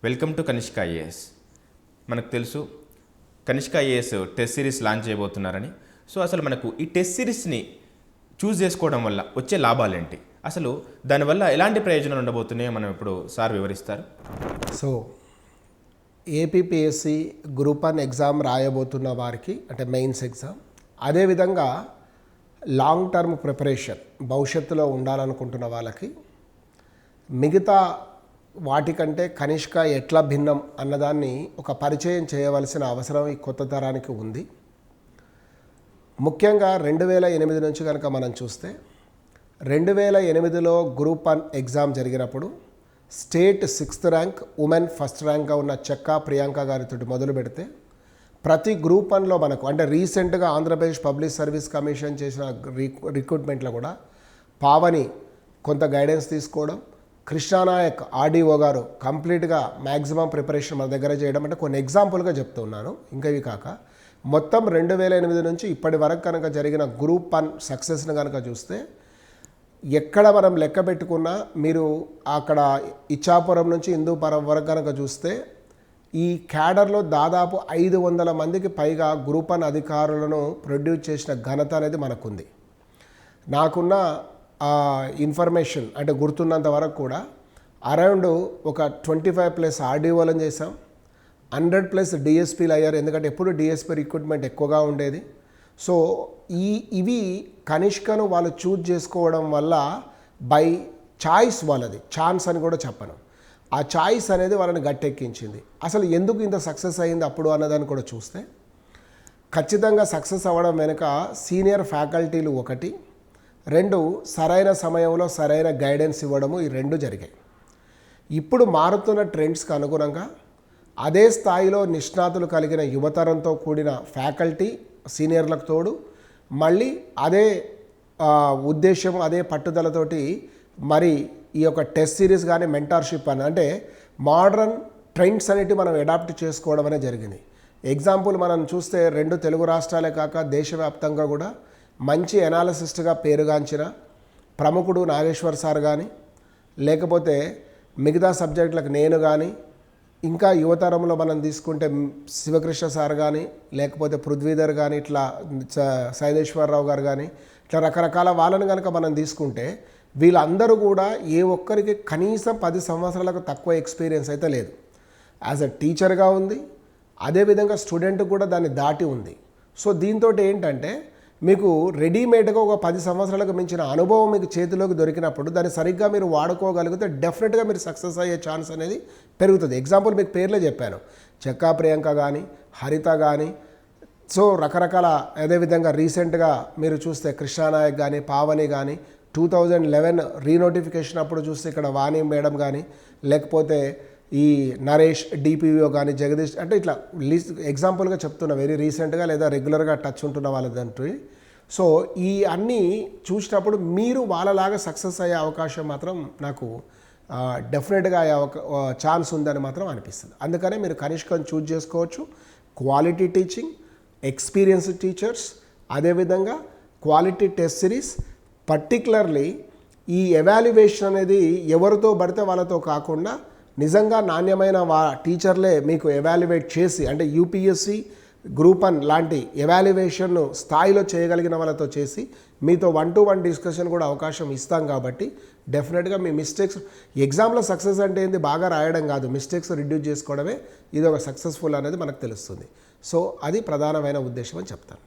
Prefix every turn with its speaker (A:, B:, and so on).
A: Welcome to Kanishka IAS. మనకు తెలుసు Kanishka IAS test series launch చేయబోతున్నారని. సో అసలు మనకు ఈ టెస్ట్ సిరీస్ని చూస్ చేసుకోవడం వల్ల వచ్చే లాభాలేంటి, అసలు దానివల్ల ఎలాంటి ప్రయోజనాలు ఉండబోతున్నాయో మనం ఇప్పుడు సార్ వివరిస్తారు.
B: సో ఏపీపీఎస్సి గ్రూప్ 1 ఎగ్జామ్ రాయబోతున్న వారికి, అంటే మెయిన్స్ ఎగ్జామ్, అదేవిధంగా లాంగ్ టర్మ్ ప్రిపరేషన్ భవిష్యత్తులో ఉండాలనుకుంటున్న వాళ్ళకి మిగతా వాటికంటే కనిష్క ఎట్లా భిన్నం అన్నదాన్ని ఒక పరిచయం చేయవలసిన అవసరం ఈ కొత్త తరానికి ఉంది. ముఖ్యంగా 2008 నుంచి కనుక మనం చూస్తే 2008లో గ్రూప్ 1 ఎగ్జామ్ జరిగినప్పుడు state 6th rank, women 1st ర్యాంక్గా ఉన్న చెక్కా ప్రియాంక గారితో మొదలు పెడితే ప్రతి గ్రూప్ 1లో మనకు, అంటే రీసెంట్గా ఆంధ్రప్రదేశ్ పబ్లిక్ సర్వీస్ కమిషన్ చేసిన రిక్రూట్మెంట్లో కూడా పావని కొంత గైడెన్స్ తీసుకోవడం, కృష్ణానాయక్ ఆర్డీఓ గారు కంప్లీట్గా మ్యాక్సిమం ప్రిపరేషన్ మన దగ్గర చేయడం, అంటే కొన్ని ఎగ్జాంపుల్గా చెప్తున్నాను. ఇంకా ఇవి కాక మొత్తం 2008 నుంచి ఇప్పటి వరకు కనుక జరిగిన గ్రూప్ 1 సక్సెస్ని కనుక చూస్తే ఎక్కడ మనం లెక్క పెట్టుకున్నా, మీరు అక్కడ ఇచ్చాపురం నుంచి హిందూపురం వరకు కనుక చూస్తే ఈ క్యాడర్లో దాదాపు 500 మందికి పైగా గ్రూప్ 1 అధికారులను ప్రొడ్యూస్ చేసిన ఘనత అనేది మనకుంది. నాకున్న ఇన్ఫర్మేషన్ అంటే గుర్తున్నంత వరకు కూడా అరౌండ్ ఒక 25+ ఆర్డీఓలను చేసాం, 100+ డిఎస్పీలు అయ్యారు. ఎందుకంటే ఎప్పుడు డిఎస్పీ రిక్రూట్మెంట్ ఎక్కువగా ఉండేది. సో ఇవి కనిష్కను వాళ్ళు చూజ్ చేసుకోవడం వల్ల బై చాయిస్, వాళ్ళది ఛాన్స్ అని కూడా చెప్పను, ఆ చాయిస్ అనేది వాళ్ళని గట్టెక్కించింది. అసలు ఎందుకు ఇంత సక్సెస్ అయ్యింది అప్పుడు అన్నదాన్ని కూడా చూస్తే ఖచ్చితంగా సక్సెస్ అవ్వడం వెనుక సీనియర్ ఫ్యాకల్టీలు ఒకటి, 2 సరైన సమయంలో సరైన గైడెన్స్ ఇవ్వడము, ఈ 2 జరిగాయి. ఇప్పుడు మారుతున్న ట్రెండ్స్కి అనుగుణంగా అదే స్థాయిలో నిష్ణాతులు కలిగిన యువతరంతో కూడిన ఫ్యాకల్టీ సీనియర్లకు తోడు, మళ్ళీ అదే ఉద్దేశం, అదే పట్టుదలతోటి మరి ఈ యొక్క టెస్ట్ సిరీస్ కానీ మెంటార్షిప్ అని, అంటే మోడర్న్ ట్రెండ్స్ అనేటివి మనం అడాప్ట్ చేసుకోవడం అనేది జరిగింది. ఎగ్జాంపుల్ మనం చూస్తే 2 తెలుగు రాష్ట్రాలే కాక దేశవ్యాప్తంగా కూడా మంచి ఎనాలిసిస్ట్గా పేరుగాంచిన ప్రముఖుడు నాగేశ్వర్ సార్ కానీ, లేకపోతే మిగతా సబ్జెక్టులకు నేను కానీ, ఇంకా యువతరంలో మనం తీసుకుంటే శివకృష్ణ సార్ కానీ, లేకపోతే పృథ్వీధర్ కానీ, ఇట్లా సైదేశ్వరరావు గారు కానీ, ఇట్లా రకరకాల వాళ్ళని కనుక మనం తీసుకుంటే వీళ్ళందరూ కూడా ఏ ఒక్కరికి కనీసం 10 సంవత్సరాలకు తక్కువ ఎక్స్పీరియన్స్ అయితే లేదు. యాజ్ అ టీచర్గా ఉంది, అదేవిధంగా స్టూడెంట్ కూడా దాన్ని దాటి ఉంది. సో దీంతో ఏంటంటే మీకు రెడీమేడ్గా ఒక 10 సంవత్సరాలకు మించిన అనుభవం మీకు చేతిలోకి దొరికినప్పుడు దాన్ని సరిగ్గా మీరు వాడుకోగలిగితే డెఫినెట్గా మీరు సక్సెస్ అయ్యే ఛాన్స్ అనేది పెరుగుతుంది. ఎగ్జాంపుల్ మీకు పేర్లే చెప్పాను, చెక్కా ప్రియాంక కానీ, హరిత కానీ, సో రకరకాల. అదేవిధంగా రీసెంట్గా మీరు చూస్తే కృష్ణానాయక్ కానీ, పావని కానీ, 2011 రీనోటిఫికేషన్ అప్పుడు చూస్తే ఇక్కడ వాణి మేడం కానీ, లేకపోతే ఈ నరేష్ డిపిఓ కానీ, జగదీష్, అంటే ఇట్లా ఎగ్జాంపుల్గా చెప్తున్నా, వెరీ రీసెంట్గా లేదా రెగ్యులర్గా టచ్ ఉంటున్న వాళ్ళదంటూ. సో ఈ అన్నీ చూసినప్పుడు మీరు వాళ్ళలాగా సక్సెస్ అయ్యే అవకాశం మాత్రం నాకు డెఫినెట్గా అయ్యే ఛాన్స్ ఉందని మాత్రం అనిపిస్తుంది. అందుకనే మీరు కనిష్కను చూజ్ చేసుకోవచ్చు. క్వాలిటీ టీచింగ్, ఎక్స్పీరియన్స్డ్ టీచర్స్, అదేవిధంగా క్వాలిటీ టెస్ట్ సిరీస్, పర్టికులర్లీ ఈ ఎవాల్యుయేషన్ అనేది ఎవరితో పడితే వాళ్ళతో కాకుండా నిజంగా నాణ్యమైన టీచర్లే మీకు ఎవాల్యుయేట్ చేసి, అంటే యూపీఎస్సి గ్రూప్ 1 లాంటి ఎవాల్యుయేషన్ స్థాయిలో చేయగలిగిన వాళ్ళతో చేసి మీతో 1-to-1 డిస్కషన్ కూడా అవకాశం ఇస్తాం. కాబట్టి డెఫినెట్గా మీ మిస్టేక్స్, ఎగ్జామ్లో సక్సెస్ అంటే ఏంది, బాగా రాయడం కాదు, మిస్టేక్స్ రిడ్యూస్ చేసుకోవడమే ఇది ఒక సక్సెస్ఫుల్ అనేది మనకు తెలుస్తుంది. సో అది ప్రధానమైన ఉద్దేశం అని చెప్తాను.